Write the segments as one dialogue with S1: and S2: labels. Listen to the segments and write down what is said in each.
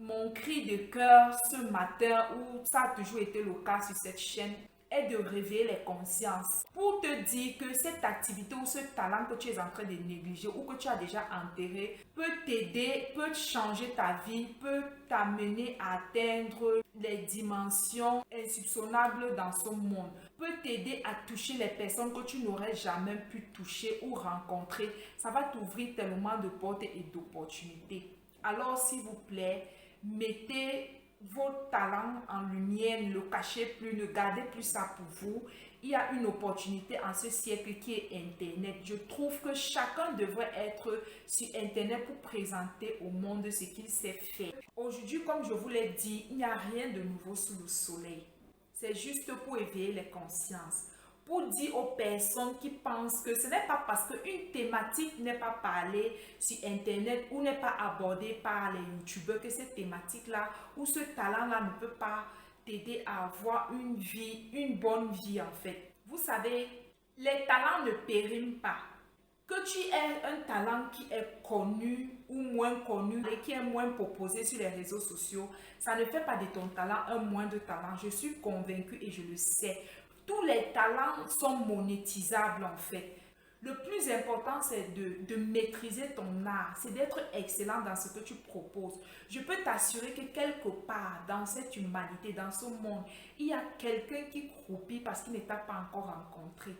S1: Mon cri de cœur ce matin, ou ça a toujours été le cas sur cette chaîne, est de réveiller les consciences pour te dire que cette activité ou ce talent que tu es en train de négliger ou que tu as déjà enterré peut t'aider, peut changer ta vie, peut t'amener à atteindre les dimensions insoupçonnables dans ce monde, peut t'aider à toucher les personnes que tu n'aurais jamais pu toucher ou rencontrer. Ça va t'ouvrir tellement de portes et d'opportunités. Alors s'il vous plaît, mettez vos talents en lumière, ne le cachez plus, ne gardez plus ça pour vous. Il y a une opportunité en ce siècle qui est Internet. Je trouve que chacun devrait être sur Internet pour présenter au monde ce qu'il sait faire. Aujourd'hui, comme je vous l'ai dit, il n'y a rien de nouveau sous le soleil. C'est juste pour éveiller les consciences. Pour dire aux personnes qui pensent que ce n'est pas parce qu'une thématique n'est pas parlée sur Internet ou n'est pas abordée par les youtubeurs que cette thématique-là ou ce talent-là ne peut pas t'aider à avoir une vie, une bonne vie en fait. Vous savez, les talents ne périment pas. Que tu aies un talent qui est connu ou moins connu et qui est moins proposé sur les réseaux sociaux, ça ne fait pas de ton talent un moindre talent. Je suis convaincue et je le sais. Tous les talents sont monétisables en fait. Le plus important, c'est de maîtriser ton art, c'est d'être excellent dans ce que tu proposes. Je peux t'assurer que quelque part dans cette humanité, dans ce monde, il y a quelqu'un qui croupit parce qu'il ne t'a pas encore rencontré.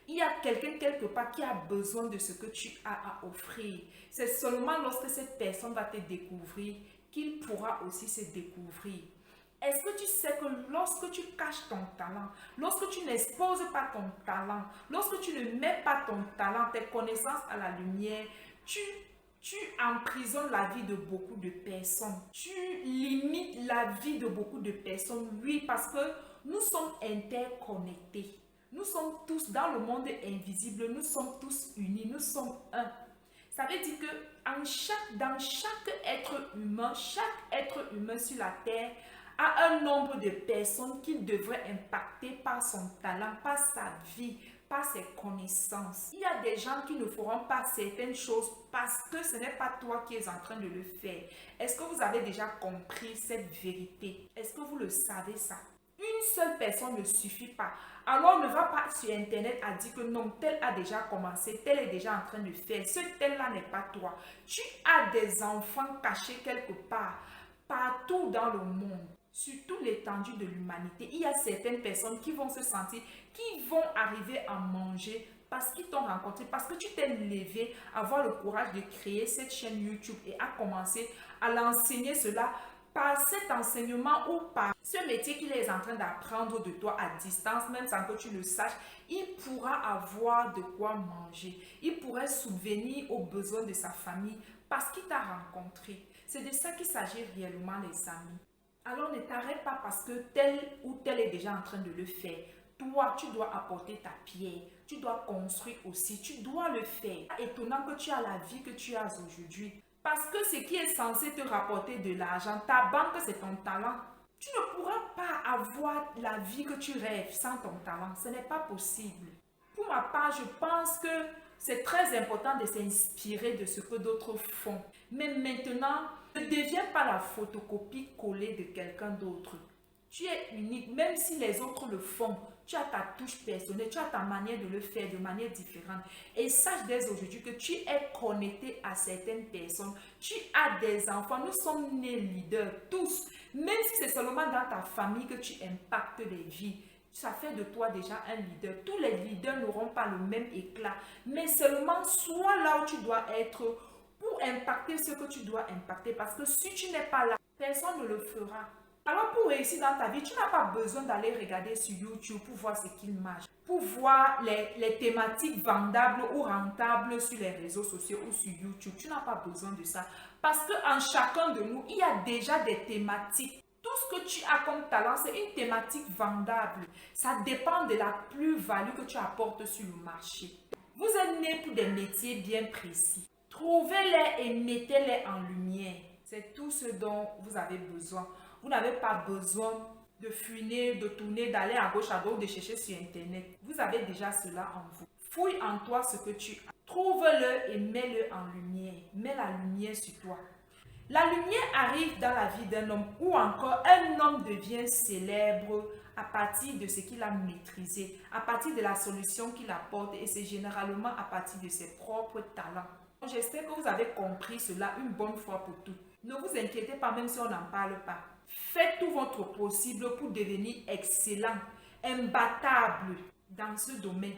S1: Il y a quelqu'un quelque part qui a besoin de ce que tu as à offrir. C'est seulement lorsque cette personne va te découvrir qu'il pourra aussi se découvrir. Est-ce que tu sais que lorsque tu caches ton talent, lorsque tu n'exposes pas ton talent, lorsque tu ne mets pas ton talent, tes connaissances à la lumière, tu emprisonnes la vie de beaucoup de personnes. Tu limites la vie de beaucoup de personnes. Oui, parce que nous sommes interconnectés. Nous sommes tous dans le monde invisible, nous sommes tous unis, nous sommes un. Ça veut dire que dans chaque être humain sur la terre a un nombre de personnes qu'il devrait impacter par son talent, par sa vie, par ses connaissances. Il y a des gens qui ne feront pas certaines choses parce que ce n'est pas toi qui es en train de le faire. Est-ce que vous avez déjà compris cette vérité? Est-ce que vous le savez ça? Une seule personne ne suffit pas. Alors ne va pas sur Internet à dire que non, tel a déjà commencé, tel est déjà en train de faire. Ce tel-là n'est pas toi. Tu as des enfants cachés quelque part, partout dans le monde. Sur toute l'étendue de l'humanité, il y a certaines personnes qui vont se sentir, qui vont arriver à manger parce qu'ils t'ont rencontré, parce que tu t'es levé à avoir le courage de créer cette chaîne YouTube et à commencer à l'enseigner cela par cet enseignement ou par ce métier qu'il est en train d'apprendre de toi à distance, même sans que tu le saches, il pourra avoir de quoi manger. Il pourrait subvenir aux besoins de sa famille parce qu'il t'a rencontré. C'est de ça qu'il s'agit réellement, les amis. Alors ne t'arrête pas parce que tel ou tel est déjà en train de le faire. Toi, tu dois apporter ta pierre. Tu dois construire aussi. Tu dois le faire. Étonnant que tu as la vie que tu as aujourd'hui. Parce que ce qui est censé te rapporter de l'argent, ta banque, c'est ton talent. Tu ne pourras pas avoir la vie que tu rêves sans ton talent. Ce n'est pas possible. Pour ma part, je pense que c'est très important de s'inspirer de ce que d'autres font. Mais maintenant, ne deviens pas la photocopie collée de quelqu'un d'autre. Tu es unique, même si les autres le font. Tu as ta touche personnelle, tu as ta manière de le faire de manière différente. Et sache dès aujourd'hui que tu es connecté à certaines personnes. Tu as des enfants. Nous sommes nés leaders, tous. Même si c'est seulement dans ta famille que tu impactes les vies. Ça fait de toi déjà un leader. Tous les leaders n'auront pas le même éclat. Mais seulement sois là où tu dois être pour impacter ce que tu dois impacter. Parce que si tu n'es pas là, personne ne le fera. Alors pour réussir dans ta vie, tu n'as pas besoin d'aller regarder sur YouTube pour voir ce qu'il marche. Pour voir les thématiques vendables ou rentables sur les réseaux sociaux ou sur YouTube. Tu n'as pas besoin de ça. Parce qu'en chacun de nous, il y a déjà des thématiques. Tout ce que tu as comme talent, c'est une thématique vendable. Ça dépend de la plus-value que tu apportes sur le marché. Vous êtes nés pour des métiers bien précis. Trouvez-les et mettez-les en lumière. C'est tout ce dont vous avez besoin. Vous n'avez pas besoin de fuiner, de tourner, d'aller à gauche, de chercher sur Internet. Vous avez déjà cela en vous. Fouille en toi ce que tu as. Trouve-le et mets-le en lumière. Mets la lumière sur toi. La lumière arrive dans la vie d'un homme ou encore un homme devient célèbre à partir de ce qu'il a maîtrisé, à partir de la solution qu'il apporte et c'est généralement à partir de ses propres talents. J'espère que vous avez compris cela une bonne fois pour toutes. Ne vous inquiétez pas même si on n'en parle pas. Faites tout votre possible pour devenir excellent, imbattable dans ce domaine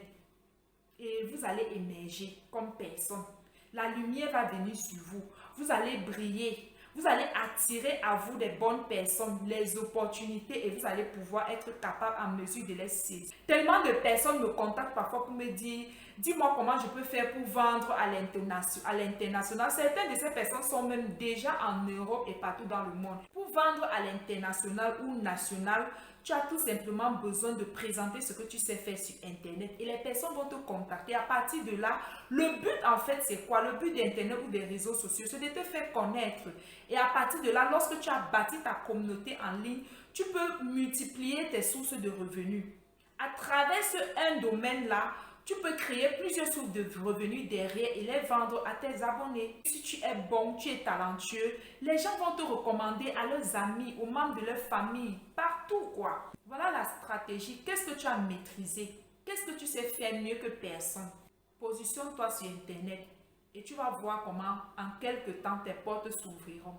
S1: et vous allez émerger comme personne. La lumière va venir sur vous. Vous allez briller. Vous allez attirer à vous des bonnes personnes, les opportunités et vous allez pouvoir être capable en mesure de les saisir. Tellement de personnes me contactent parfois pour me dire, dis-moi comment je peux faire pour vendre à l'international. Certaines de ces personnes sont même déjà en Europe et partout dans le monde. Pour vendre à l'international ou national, tu as tout simplement besoin de présenter ce que tu sais faire sur Internet et les personnes vont te contacter. À partir de là, le but en fait c'est quoi? Le but d'Internet ou des réseaux sociaux, c'est de te faire connaître. Et à partir de là, lorsque tu as bâti ta communauté en ligne, tu peux multiplier tes sources de revenus. À travers un domaine-là, tu peux créer plusieurs sources de revenus derrière et les vendre à tes abonnés. Si tu es bon, tu es talentueux, les gens vont te recommander à leurs amis, aux membres de leur famille, partout quoi. Voilà la stratégie. Qu'est-ce que tu as maîtrisé? Qu'est-ce que tu sais faire mieux que personne? Positionne-toi sur Internet et tu vas voir comment en quelques temps tes portes s'ouvriront.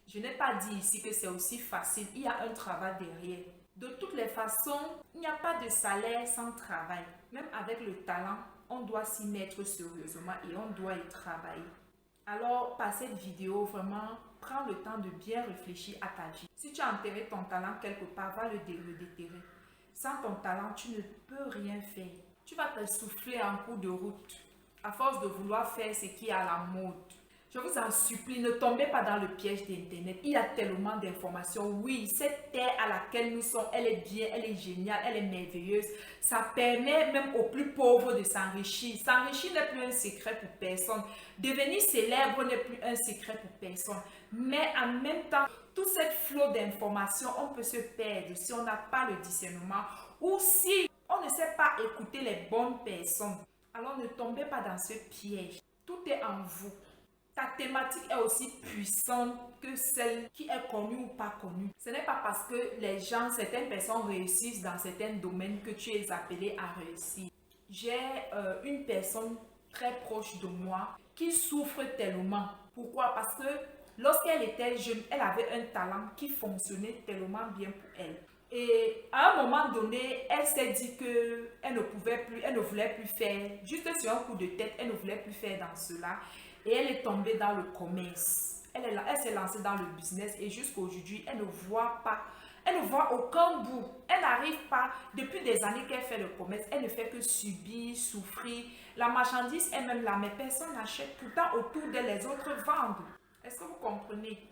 S1: Je n'ai pas dit ici que c'est aussi facile, il y a un travail derrière. De toutes les façons, il n'y a pas de salaire sans travail. Même avec le talent, on doit s'y mettre sérieusement et on doit y travailler. Alors, par cette vidéo, vraiment, prends le temps de bien réfléchir à ta vie. Si tu as enterré ton talent quelque part, va le déterrer. Sans ton talent, tu ne peux rien faire. Tu vas te souffler en cours de route, à force de vouloir faire ce qui est à la mode. Je vous en supplie, ne tombez pas dans le piège d'Internet. Il y a tellement d'informations. Oui, cette terre à laquelle nous sommes, elle est bien, elle est géniale, elle est merveilleuse. Ça permet même aux plus pauvres de s'enrichir. S'enrichir n'est plus un secret pour personne. Devenir célèbre n'est plus un secret pour personne. Mais en même temps, tout cette flot d'informations, on peut se perdre si on n'a pas le discernement ou si on ne sait pas écouter les bonnes personnes. Alors ne tombez pas dans ce piège. Tout est en vous. Ta thématique est aussi puissante que celle qui est connue ou pas connue. Ce n'est pas parce que certaines personnes réussissent dans certains domaines que tu es appelé à réussir. J'ai une personne très proche de moi qui souffre tellement. Pourquoi? Parce que lorsqu'elle était jeune, elle avait un talent qui fonctionnait tellement bien pour elle. Et à un moment donné, elle s'est dit qu'elle ne pouvait plus, elle ne voulait plus faire, juste sur un coup de tête, elle ne voulait plus faire dans cela. Et elle est tombée dans le commerce. Elle s'est lancée dans le business et jusqu'à aujourd'hui, elle ne voit aucun bout. Elle n'arrive pas, depuis des années qu'elle fait le commerce, elle ne fait que subir, souffrir. La marchandise est même là, mais personne n'achète. Pourtant, autour d'elle, les autres vendent. Est-ce que vous comprenez?